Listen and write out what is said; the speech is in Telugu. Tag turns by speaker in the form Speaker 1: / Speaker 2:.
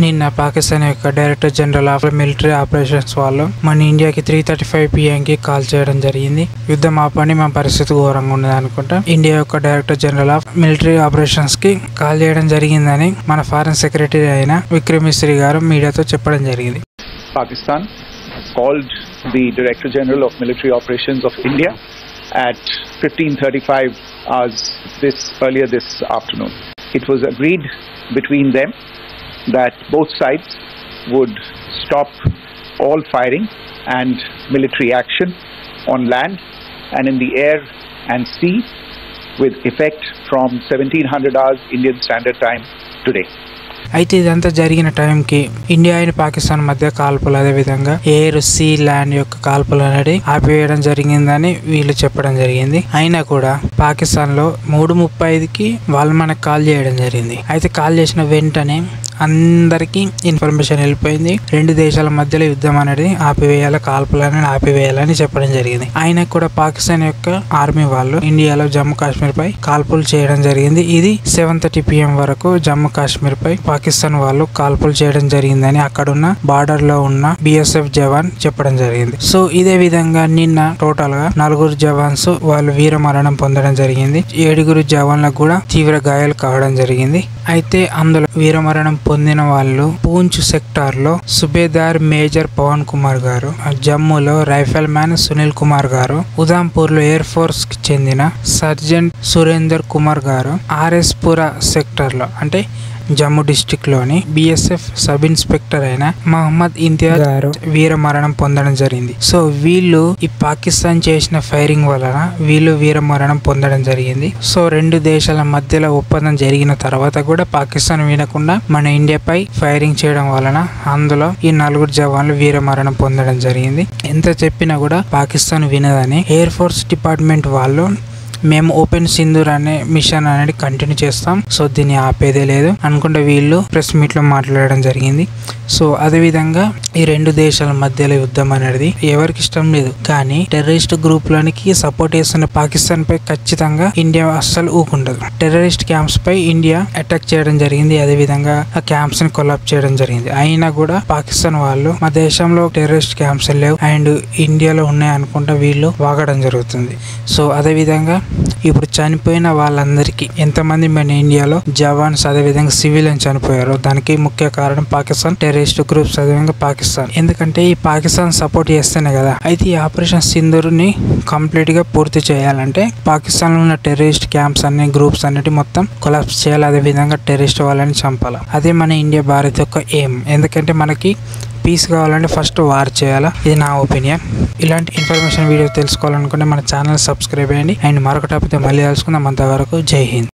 Speaker 1: నిన్న పాకిస్తాన్ యొక్క director general of military operations వాళ్ళు మన ఇండియాకి 3:35 PM కి కాల్ చేయడం జరిగింది. యుద్ధం ఆపండి, మా పరిస్థితి ఘోరంగా ఉన్నది అనుకుంటా ఇండియా యొక్క director general of military operations కి కాల్ చేయడం జరిగిందని మన ఫారెన్ సెక్రటరీ అయిన విక్రమ్ మిస్రీ గారు మీడియాతో చెప్పడం జరిగింది.
Speaker 2: Pakistan called the Director General of Military Operations of India at 15:35 hours earlier this afternoon. It was agreed between them that both sides would stop all firing and military action on land and in the air and sea with effect from 1700 hours Indian Standard Time today.
Speaker 1: అయితే ఇదంతా జరిగిన టైంకి ఇండియా అండ్ పాకిస్తాన్ మధ్య కాల్పులు, అదే విధంగా ఎయిర్, సీ, ల్యాండ్ యొక్క కాల్పులు అనేది ఆపివేయడం జరిగిందని వీళ్ళు చెప్పడం జరిగింది. అయినా కూడా పాకిస్తాన్ లో 3:35కి వాళ్ళు మనకు కాల్ చేయడం జరిగింది. అయితే కాల్ చేసిన వెంటనే అందరికి ఇన్ఫర్మేషన్ వెళ్ళిపోయింది. రెండు దేశాల మధ్యలో యుద్ధం అనేది ఆపివేయాలి, కాల్పులని ఆపివేయాలని చెప్పడం జరిగింది. అయినా కూడా పాకిస్తాన్ యొక్క ఆర్మీ వాళ్ళు ఇండియాలో జమ్మూ కాశ్మీర్ పై కాల్పులు చేయడం జరిగింది. ఇది 7:30 PM వరకు జమ్మూ కాశ్మీర్ పై పాకిస్తాన్ వాళ్ళు కాల్పులు చేయడం జరిగిందని అక్కడున్న బార్డర్ లో ఉన్న BSF జవాన్ చెప్పడం జరిగింది. సో ఇదే విధంగా నిన్న టోటల్ గా 4 జవాన్స్ వాళ్ళు వీర మరణం పొందడం జరిగింది. 7 జవాన్లకు కూడా తీవ్ర గాయాలు కావడం జరిగింది. అయితే అందులో వీరమరణం పొందిన వాళ్ళు పూంచ్ సెక్టార్ లో సుబేదార్ మేజర్ పవన్ కుమార్ గారు, జమ్మూలో రైఫల్ మ్యాన్ సునీల్ కుమార్ గారు, ఉదాంపూర్ లో ఎయిర్ ఫోర్స్ కి చెందిన సర్జెంట్ సురేందర్ కుమార్ గారు, RS పురా సెక్టార్ లో అంటే జమ్మూ డిస్ట్రిక్ట్ లోని BSF సబ్ ఇన్స్పెక్టర్ అయిన మహమ్మద్ ఇంతియాజ్ గారు వీర మరణం పొందడం జరిగింది. సో వీళ్ళు ఈ పాకిస్తాన్ చేసిన ఫైరింగ్ వలన వీళ్ళు వీర మరణం పొందడం జరిగింది. సో రెండు దేశాల మధ్యలో ఒప్పందం జరిగిన తర్వాత కూడా పాకిస్తాన్ వినకుండా మన ఇండియాపై ఫైరింగ్ చేయడం వలన అందులో ఈ 4 జవాన్లు వీర మరణం పొందడం జరిగింది. ఎంత చెప్పినా కూడా పాకిస్తాన్ వినదని ఎయిర్ ఫోర్స్ డిపార్ట్మెంట్ వాళ్ళు మేము ఓపెన్ సింధూర్ అనే మిషన్ అనేది కంటిన్యూ చేస్తాం, సో దీన్ని ఆపేదే లేదు అనుకుంటే వీళ్ళు ప్రెస్ మీట్ లో మాట్లాడడం జరిగింది. సో అదే విధంగా ఈ రెండు దేశాల మధ్యలో యుద్ధం అనేది ఎవరికి ఇష్టం లేదు, కానీ టెర్రరిస్ట్ గ్రూప్ లోనికి సపోర్ట్ చేస్తున్న పాకిస్తాన్ పై ఖచ్చితంగా ఇండియా అస్సలు ఊకుండదు. టెర్రరిస్ట్ క్యాంప్స్ పై ఇండియా అటాక్ చేయడం జరిగింది, అదే విధంగా ఆ క్యాంప్స్ ని కొలాప్ చేయడం జరిగింది. అయినా కూడా పాకిస్తాన్ వాళ్ళు మా దేశంలో టెర్రరిస్ట్ క్యాంప్స్ లేవు అండ్ ఇండియాలో ఉన్నాయి అనుకుంటా వీళ్ళు వాగడం జరుగుతుంది. సో అదే విధంగా ఇప్పుడు చనిపోయిన వాళ్ళందరికీ ఎంతమంది మన ఇండియాలో జవాన్స్ అదే విధంగా సివిలియన్ చనిపోయారో దానికి ముఖ్య కారణం పాకిస్తాన్ టెర్రరిస్ట్ గ్రూప్స్, అదే విధంగా పాకిస్తాన్. ఎందుకంటే ఈ పాకిస్తాన్ సపోర్ట్ చేస్తేనే కదా. అయితే ఈ ఆపరేషన్ సింధూర్ ని కంప్లీట్ గా పూర్తి చేయాలంటే పాకిస్తాన్ లో ఉన్న టెర్రరిస్ట్ క్యాంప్స్ అన్ని గ్రూప్స్ అన్నిటి మొత్తం కొలాప్స్ చేయాలి, అదే విధంగా టెర్రరిస్ట్ వాళ్ళని చంపాలి. అదే మన ఇండియా భారత్ యొక్క ఎయిమ్. ఎందుకంటే మనకి పీస్ కావాలంటే ఫస్ట్ వార్ చేయాలా, ఇది నా ఒపీనియన్. ఇలాంటి ఇన్ఫర్మేషన్ వీడియో తెలుసుకోవాలనుకుంటే మన ఛానల్ సబ్స్క్రైబ్ చేయండి అండ్ మరొక టాపిక్ మళ్ళీ తెలుసుకుందాం. అంతవరకు జై హింద్.